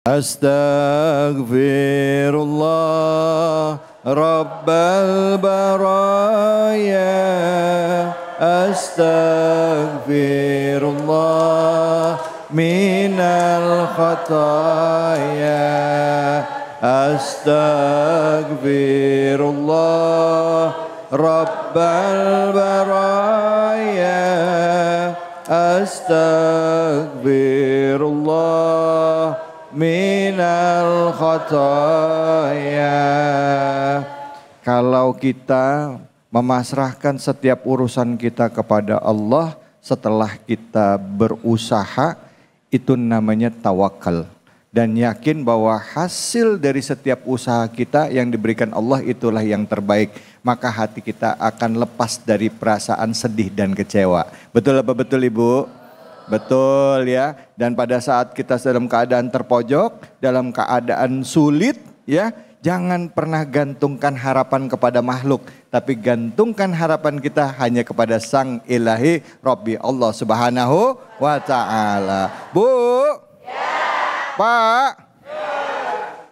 Astaghfirullah Rabbal baraya. Astaghfirullah minal khataya. Astaghfirullah Rabbal baraya. Astaghfirullah minal khataya. Kalau kita memasrahkan setiap urusan kita kepada Allah setelah kita berusaha, itu namanya tawakal. Dan yakin bahwa hasil dari setiap usaha kita yang diberikan Allah itulah yang terbaik. Maka hati kita akan lepas dari perasaan sedih dan kecewa. Betul apa betul Ibu? Betul ya. Dan pada saat kita dalam keadaan terpojok, dalam keadaan sulit ya, jangan pernah gantungkan harapan kepada makhluk. Tapi gantungkan harapan kita hanya kepada Sang Ilahi Rabbi Allah Subhanahu wa ta'ala. Bu? Ya. Pak? Ya.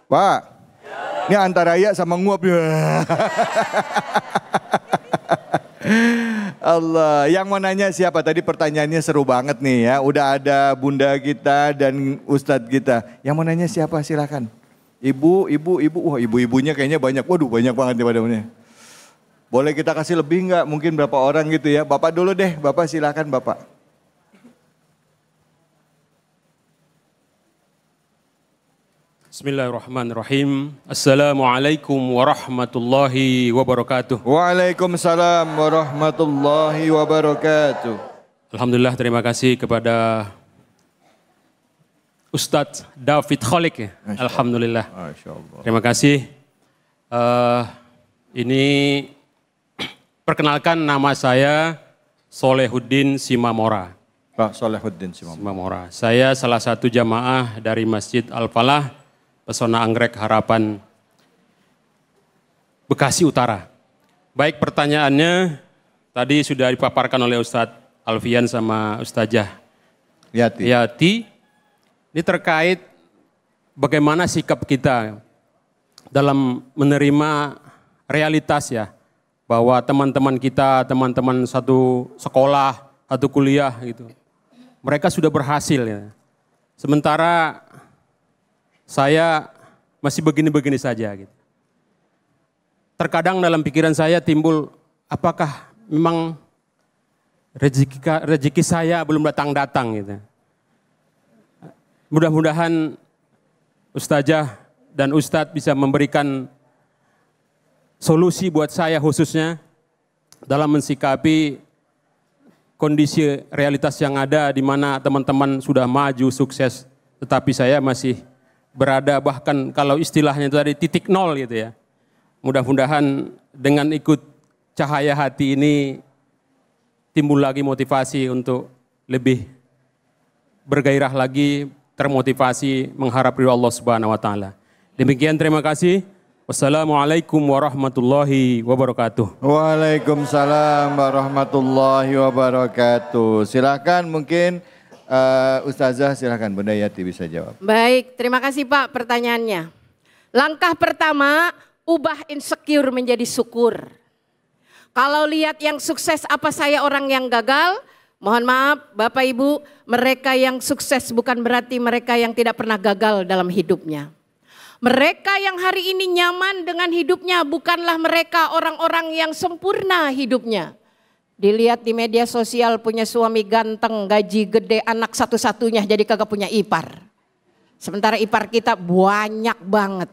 Pak? Ya. Ini antara ya sama nguap ya. Allah, yang mau nanya siapa? Tadi pertanyaannya seru banget nih ya. Udah ada bunda kita dan ustadz kita. Yang mau nanya siapa? Silakan. Ibu. Wah, ibu-ibunya kayaknya banyak. Waduh, banyak banget nih padanya. Boleh kita kasih lebih nggak? Mungkin berapa orang gitu ya. Bapak dulu deh. Bapak silakan Bapak. Bismillahirrahmanirrahim. Assalamualaikum warahmatullahi wabarakatuh. Waalaikumsalam warahmatullahi wabarakatuh. Alhamdulillah, terima kasih kepada Ustadz David Kholik ya. Alhamdulillah. Masya Allah. Terima kasih. Ini perkenalkan, nama saya Solehuddin Simamora. Pak Solehuddin Simamora. Saya salah satu jamaah dari Masjid Al-Falah Pesona Anggrek Harapan Bekasi Utara. Baik, pertanyaannya tadi sudah dipaparkan oleh Ustadz Alfian sama Ustazah Yati. Ini terkait bagaimana sikap kita dalam menerima realitas ya. Bahwa teman-teman kita, teman-teman satu sekolah, satu kuliah gitu. Mereka sudah berhasil ya. Sementara saya masih begini-begini saja gitu. Terkadang dalam pikiran saya timbul, apakah memang rezeki saya belum datang-datang gitu. Mudah-mudahan Ustazah dan Ustadz bisa memberikan solusi buat saya khususnya dalam mensikapi kondisi realitas yang ada di mana teman-teman sudah maju sukses, tetapi saya masih berada bahkan kalau istilahnya itu tadi titik nol gitu ya. Mudah-mudahan dengan ikut cahaya hati ini timbul lagi motivasi untuk lebih bergairah lagi, termotivasi mengharap ridho Allah Subhanahu wa taala. Demikian, terima kasih. Wassalamualaikum warahmatullahi wabarakatuh. Waalaikumsalam warahmatullahi wabarakatuh. Silakan mungkin Ustazah, silakan Bunda Yati bisa jawab. Baik, terima kasih Pak pertanyaannya. Langkah pertama, ubah insecure menjadi syukur. Kalau lihat yang sukses, apa saya orang yang gagal? Mohon maaf Bapak Ibu, mereka yang sukses bukan berarti mereka yang tidak pernah gagal dalam hidupnya. Mereka yang hari ini nyaman dengan hidupnya bukanlah mereka orang-orang yang sempurna hidupnya. Dilihat di media sosial punya suami ganteng, gaji gede, anak satu-satunya jadi kagak punya ipar. Sementara ipar kita banyak banget.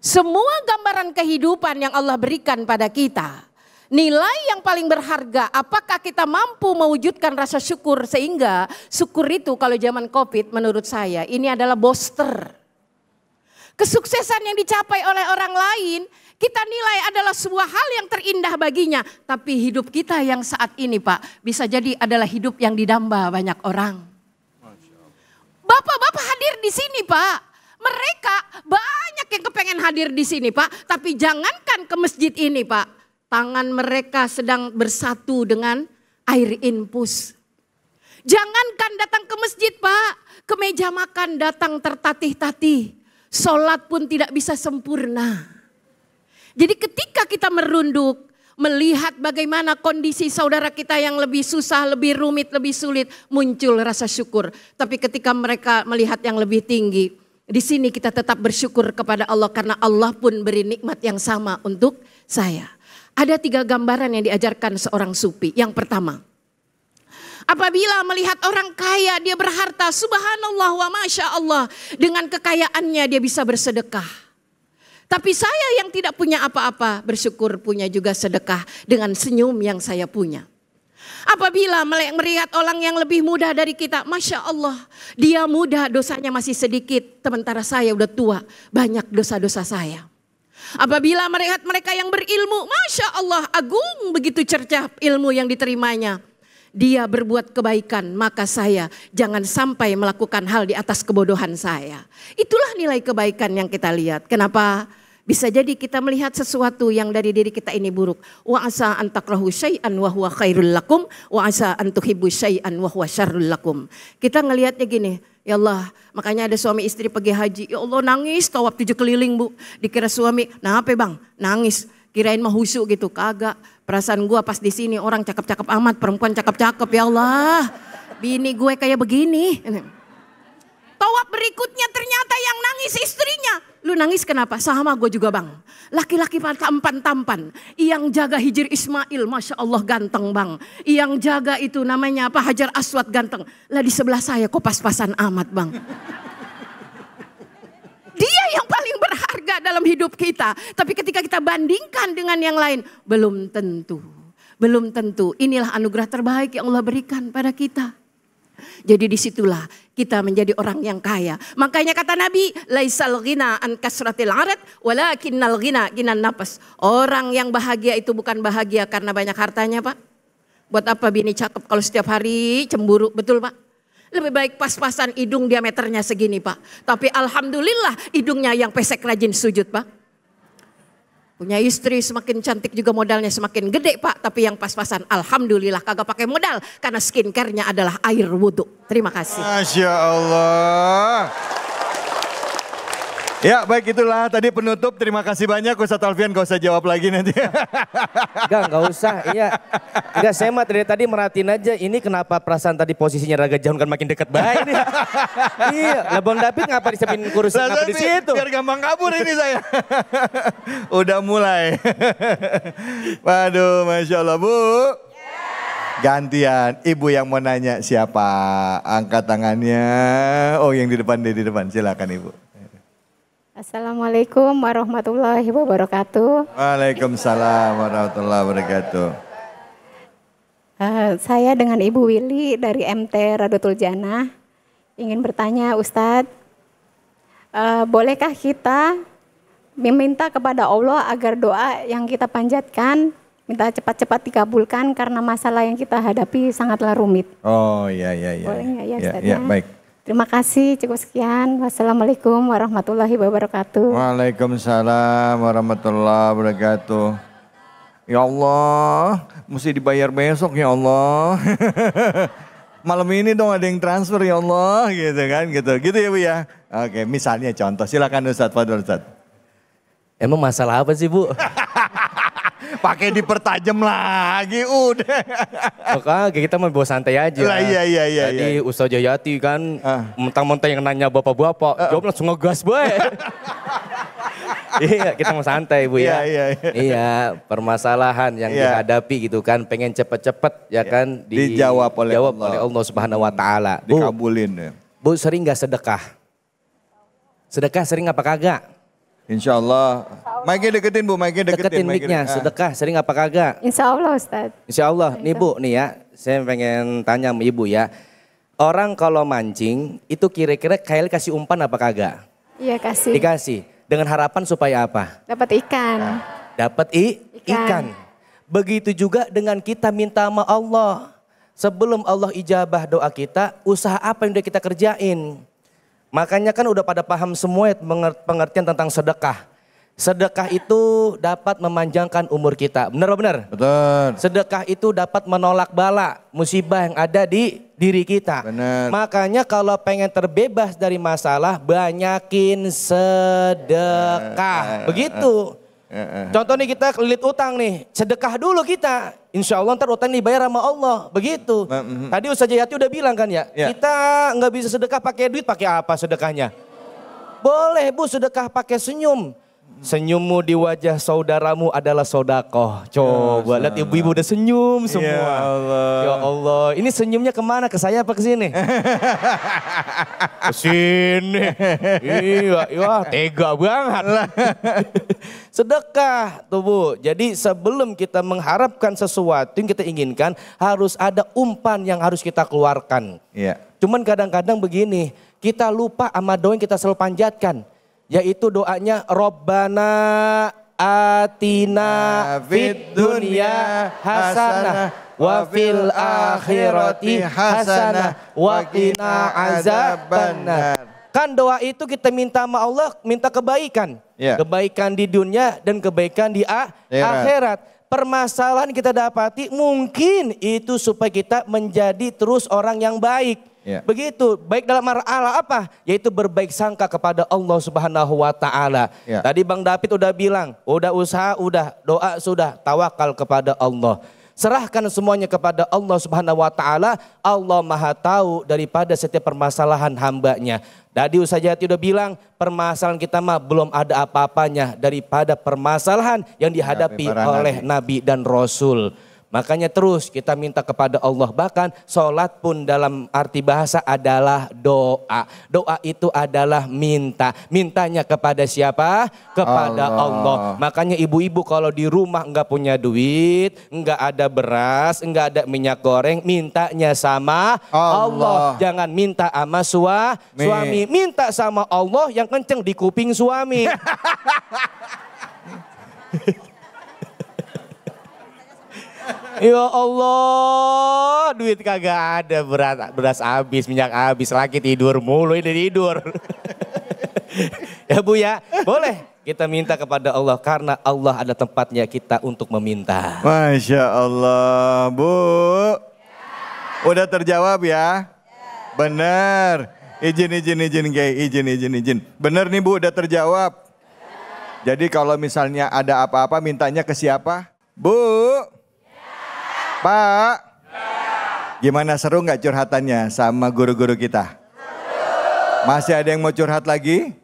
Semua gambaran kehidupan yang Allah berikan pada kita. Nilai yang paling berharga, apakah kita mampu mewujudkan rasa syukur sehingga syukur itu kalau zaman Covid menurut saya ini adalah booster. Kesuksesan yang dicapai oleh orang lain kita nilai adalah sebuah hal yang terindah baginya. Tapi hidup kita yang saat ini Pak bisa jadi adalah hidup yang didamba banyak orang. Bapak-bapak hadir di sini Pak. Mereka banyak yang kepengen hadir di sini Pak. Tapi jangankan ke masjid ini Pak. Tangan mereka sedang bersatu dengan air infus. Jangankan datang ke masjid Pak. ke meja makan datang tertatih-tatih. Sholat pun tidak bisa sempurna. Jadi ketika kita merunduk, melihat bagaimana kondisi saudara kita yang lebih susah, lebih rumit, lebih sulit, muncul rasa syukur. Tapi ketika mereka melihat yang lebih tinggi, di sini kita tetap bersyukur kepada Allah karena Allah pun beri nikmat yang sama untuk saya. Ada 3 gambaran yang diajarkan seorang sufi. Yang pertama, apabila melihat orang kaya, dia berharta, subhanallah wa masya Allah, dengan kekayaannya dia bisa bersedekah. Tapi saya yang tidak punya apa-apa, bersyukur punya juga sedekah dengan senyum yang saya punya. Apabila melihat orang yang lebih muda dari kita, masya Allah, dia muda, dosanya masih sedikit, sementara saya udah tua, banyak dosa-dosa saya. Apabila melihat mereka yang berilmu, masya Allah, agung begitu cercah ilmu yang diterimanya. Dia berbuat kebaikan, maka saya jangan sampai melakukan hal di atas kebodohan saya. Itulah nilai kebaikan yang kita lihat. Kenapa? Bisa jadi kita melihat sesuatu yang dari diri kita ini buruk. Wa asa an takrahu syai'an wa huwa khairul lakum wa asa an tuhibbu syai'an wa huwa syarrul lakum. Kita ngelihatnya gini, ya Allah, makanya ada suami istri pergi haji. Ya Allah, nangis tawaf 7 keliling, Bu. Dikira suami, "Nah, apa Bang?" Nangis. Kirain mah khusyuk gitu, kagak. Perasaan gua pas di sini orang cakep-cakep amat, perempuan cakep-cakep, ya Allah. Bini gue kayak begini. Tawaf berikutnya ternyata yang nangis istrinya. Lu nangis kenapa? Sama gue juga Bang. Laki-laki tampan-tampan. Yang jaga Hijir Ismail, Masya Allah ganteng Bang. Yang jaga itu namanya apa? Hajar Aswad ganteng. Lah di sebelah saya kok pas-pasan amat Bang. Dia yang paling berharga dalam hidup kita. Tapi ketika kita bandingkan dengan yang lain, belum tentu. Belum tentu. Inilah anugerah terbaik yang Allah berikan pada kita. Jadi disitulah kita menjadi orang yang kaya. Makanya kata Nabi, laisal ghina an kasratil arad walakinnal ghina ginan nafas. Orang yang bahagia itu bukan bahagia karena banyak hartanya, Pak. Buat apa bini cakep kalau setiap hari cemburu, betul Pak? Lebih baik pas-pasan hidung diameternya segini Pak. Tapi alhamdulillah hidungnya yang pesek rajin sujud Pak. Punya istri semakin cantik juga modalnya semakin gede Pak. Tapi yang pas-pasan alhamdulillah kagak pakai modal. Karena skincare-nya adalah air wudhu. Terima kasih. Masya Allah. Ya baik itulah tadi penutup. Terima kasih banyak Ustadz Alfian, gak usah jawab lagi nanti. Gak usah. Iya. Enggak, saya mah dari tadi merhatiin aja. Ini kenapa perasaan tadi posisinya Raga Jahun kan makin dekat baik nih. Iya. Lah Bang David ngapa disiapin kursi ngapa di situ? Biar gampang kabur ini saya. Udah mulai. Waduh Masya Allah Bu. Gantian, ibu yang mau nanya siapa? Angkat tangannya. Oh yang di depan, silakan ibu. Assalamualaikum warahmatullahi wabarakatuh. Waalaikumsalam warahmatullahi wabarakatuh. Saya dengan Ibu Willy dari MT Radotul Jannah ingin bertanya Ustadz, bolehkah kita meminta kepada Allah agar doa yang kita panjatkan minta cepat-cepat dikabulkan karena masalah yang kita hadapi sangatlah rumit? Oh iya. Boleh nggak ya Ustadz? Ya, baik. Terima kasih, cukup sekian. Wassalamualaikum warahmatullahi wabarakatuh. Waalaikumsalam warahmatullahi wabarakatuh. Ya Allah, mesti dibayar besok ya Allah. Malam ini dong ada yang transfer ya Allah, gitu kan, gitu ya Bu ya. Oke, misalnya contoh, silakan Ustadz, Fadol Ustadz. Emang masalah apa sih Bu? Pakai dipertajam lagi, udah. Maka kita mau bawa santai aja. Lah, iya. Tadi Ustaz Jayati kan mentang-mentang yang nanya bapak-bapak, jawab langsung ngegas boy. Iya, kita mau santai Bu ya. Iya, permasalahan yang dihadapi gitu kan, pengen cepet-cepet ya kan dijawab oleh Allah Subhanahu wa taala. Dikabulin ya. Bu sering gak sedekah? Sedekah sering apa kagak? Insya Allah. Mic-nya deketin Bu, deketin mic-nya. Sedekah sering apa kagak? Insya Allah Ustadz. Insya Allah. Nih Bu, nih ya. Saya pengen tanya sama Ibu ya. Orang kalau mancing itu kira-kira kayak kasih umpan apa kagak? Iya kasih. Dikasih. Dengan harapan supaya apa? Dapat ikan. Dapat ikan. Begitu juga dengan kita minta sama Allah. Sebelum Allah ijabah doa kita, usaha apa yang udah kita kerjain? Makanya kan udah pada paham semua pengertian tentang sedekah. Sedekah itu dapat memanjangkan umur kita. Benar. Betul. Sedekah itu dapat menolak bala, musibah yang ada di diri kita. Benar. Makanya kalau pengen terbebas dari masalah, banyakin sedekah. Begitu. Contoh nih kita kelilit utang nih, sedekah dulu kita. Insya Allah ntar utang dibayar sama Allah. Begitu. Tadi Ustaz Jayati udah bilang kan ya, kita nggak bisa sedekah pakai duit, pakai apa sedekahnya? Boleh Bu, sedekah pakai senyum. Senyummu di wajah saudaramu adalah sodakoh. Coba lihat ibu-ibu udah senyum semua. Ya Allah. Ya Allah, ini senyumnya kemana? Ke saya apa ke sini? Ke sini. Iya, tega banget. Sedekah tuh Bu. Jadi sebelum kita mengharapkan sesuatu yang kita inginkan, harus ada umpan yang harus kita keluarkan. Iya. Cuman kadang-kadang begini, kita lupa sama doa yang kita selalu panjatkan. Yaitu doanya Robbana atina fid dunya hasanah wa fil akhirati hasanah wa qina azabannar. Kan doa itu kita minta sama Allah, minta kebaikan. Kebaikan di dunia dan kebaikan di akhirat. Permasalahan kita dapati mungkin itu supaya kita menjadi terus orang yang baik. Begitu, baik dalam arah apa? Yaitu berbaik sangka kepada Allah Subhanahu wa taala. Tadi Bang David udah bilang, udah usaha, udah doa, sudah tawakal kepada Allah. Serahkan semuanya kepada Allah Subhanahu wa taala. Allah Maha tahu daripada setiap permasalahan hambanya. Tadi Ustaz Jati udah bilang, permasalahan kita mah belum ada apa-apanya daripada permasalahan yang dihadapi oleh Nabi dan Rasul. Makanya terus kita minta kepada Allah. Bahkan sholat pun dalam arti bahasa adalah doa. Doa itu adalah minta. Mintanya kepada siapa? Kepada Allah. Makanya ibu-ibu kalau di rumah enggak punya duit, enggak ada beras, enggak ada minyak goreng, mintanya sama Allah. Jangan minta sama suami. Minta sama Allah yang kenceng di kuping suami. Ya Allah, duit kagak ada, beras habis, minyak habis, lagi tidur mulu, ini tidur. Ya Bu ya, boleh kita minta kepada Allah karena Allah ada tempatnya kita untuk meminta. Masya Allah, Bu. Udah terjawab ya? Bener. Izin. Bener nih Bu, udah terjawab. Jadi kalau misalnya ada apa-apa mintanya ke siapa? Bu. Pak, gimana, seru nggak curhatannya sama guru-guru kita? Masih ada yang mau curhat lagi?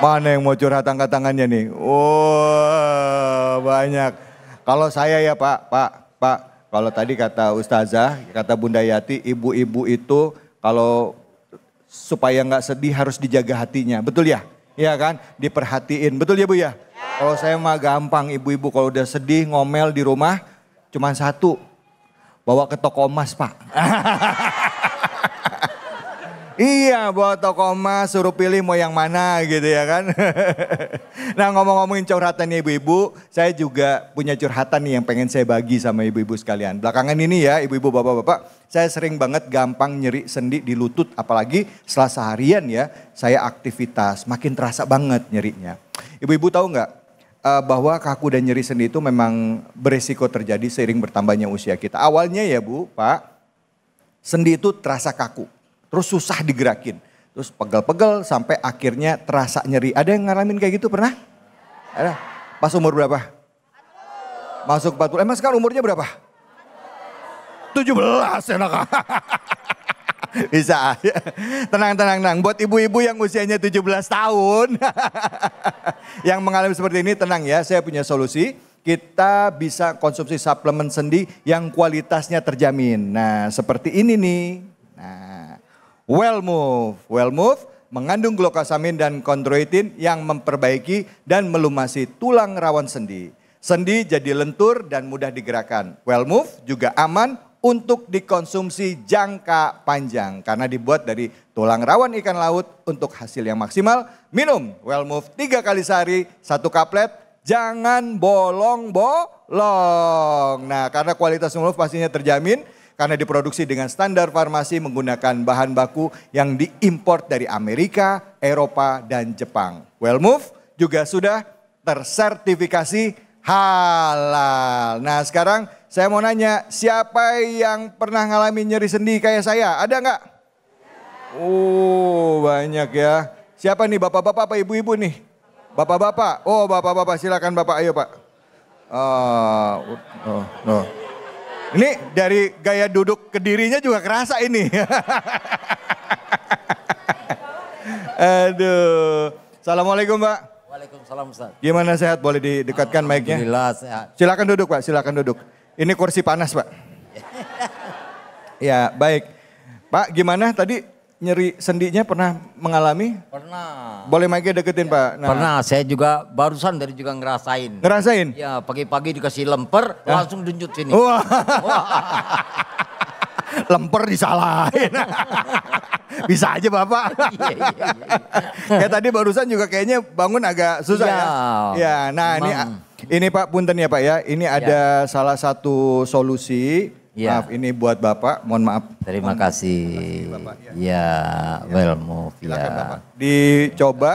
Mana yang mau curhat, angkat tangannya nih? Wah, banyak. Kalau saya ya Pak, kalau tadi kata Ustazah, kata Bunda Yati, ibu-ibu itu kalau supaya nggak sedih harus dijaga hatinya, betul ya? Iya kan? Diperhatiin, betul ya Bu ya? Kalau saya mah gampang, ibu-ibu kalau udah sedih ngomel di rumah, cuman satu, bawa ke toko emas Pak. Iya, bawa toko emas, suruh pilih mau yang mana gitu ya kan. Nah ngomong-ngomongin curhatan ibu-ibu, saya juga punya curhatan nih yang pengen saya bagi sama ibu-ibu sekalian. Belakangan ini ya ibu-ibu bapak-bapak, saya sering banget gampang nyeri sendi di lutut. Apalagi setelah seharian ya, saya aktivitas, makin terasa banget nyerinya. Ibu-ibu tahu nggak? Bahwa kaku dan nyeri sendi itu memang beresiko terjadi seiring bertambahnya usia kita. Awalnya ya Bu, Pak, sendi itu terasa kaku, terus susah digerakin, terus pegel-pegel sampai akhirnya terasa nyeri. Ada yang ngalamin kayak gitu pernah? Ada? Pas umur berapa? Masuk 40, emang sekarang umurnya berapa? 17 enak. Bisa, tenang. Buat ibu-ibu yang usianya 17 tahun, yang mengalami seperti ini tenang ya, saya punya solusi. Kita bisa konsumsi suplemen sendi yang kualitasnya terjamin. Nah seperti ini nih, nah, Wellmove mengandung glukosamin dan kondroitin yang memperbaiki dan melumasi tulang rawan sendi. Sendi jadi lentur dan mudah digerakkan. Wellmove juga aman untuk dikonsumsi jangka panjang karena dibuat dari tulang rawan ikan laut. Untuk hasil yang maksimal, minum Wellmove 3 kali sehari, 1 kaplet, jangan bolong-bolong. Nah karena kualitas Wellmove pastinya terjamin karena diproduksi dengan standar farmasi menggunakan bahan baku yang diimpor dari Amerika, Eropa, dan Jepang. Wellmove juga sudah tersertifikasi halal. Nah sekarang saya mau nanya, siapa yang pernah ngalamin nyeri sendi kayak saya? Ada nggak? Oh banyak ya. Siapa nih, bapak-bapak apa ibu-ibu nih? Bapak-bapak, oh bapak-bapak silakan bapak, ayo pak. Ini dari gaya duduk ke dirinya juga kerasa ini. Aduh. Assalamualaikum Pak. Waalaikumsalam Ustaz. Gimana sehat? Boleh didekatkan mic-nya? Alhamdulillah sehat. Silakan duduk Pak, silakan duduk. Ini kursi panas Pak. Ya baik. Pak gimana tadi nyeri sendinya pernah mengalami? Pernah. Boleh mic-nya deketin Pak. Nah. Pernah, saya juga barusan dari juga ngerasain. Ngerasain? Ya pagi-pagi dikasih lemper, langsung dunjut sini. Wah. Lemper disalahin. Bisa aja Bapak. Iya. Kayak tadi barusan juga kayaknya bangun agak susah ya. Ya, nah ini Pak punten ya Pak ya. Ini ada salah satu solusi. Ya. Maaf ini buat Bapak, mohon maaf. Terima kasih. Bapak, ya, well move Silakan ya. Bapak. Dicoba,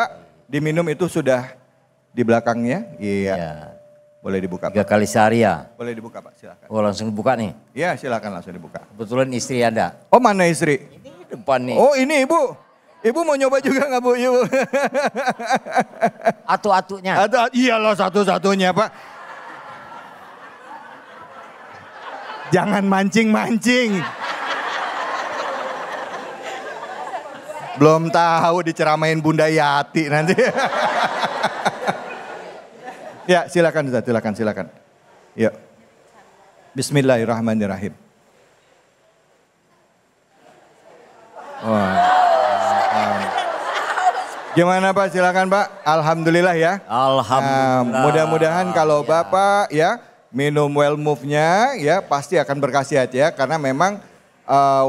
diminum itu sudah di belakangnya. Iya. Ya. Boleh dibuka 3 Pak. kali sehari ya. Boleh dibuka Pak, silakan. Oh langsung buka nih. Iya silakan langsung dibuka. Kebetulan istri ada. Oh mana istri? Ini depan nih. Oh ini ibu. Ibu mau nyoba juga nggak Bu? Ibu? Atu-atunya. Iyalah satu-satunya Pak. Jangan mancing-mancing. Belum tahu diceramain Bunda Yati nanti. Ya silakan Ustaz, silakan. Yuk. Bismillahirrahmanirrahim. Wah. Gimana Pak? Silakan Pak. Alhamdulillah ya. Alhamdulillah. Nah, mudah-mudahan kalau Bapak ya minum Well Move-nya ya pasti akan berkhasiat ya. Karena memang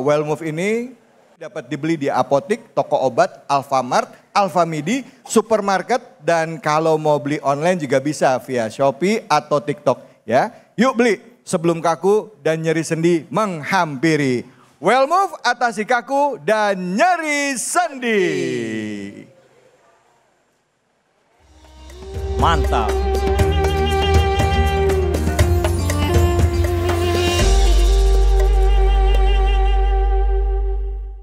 Well Move ini dapat dibeli di apotik, toko obat, Alfamart, Alfamidi, supermarket. Dan kalau mau beli online juga bisa via Shopee atau TikTok ya. Yuk beli sebelum kaku dan nyeri sendi menghampiri. Well Move atasi kaku dan nyeri sendi. Mantap.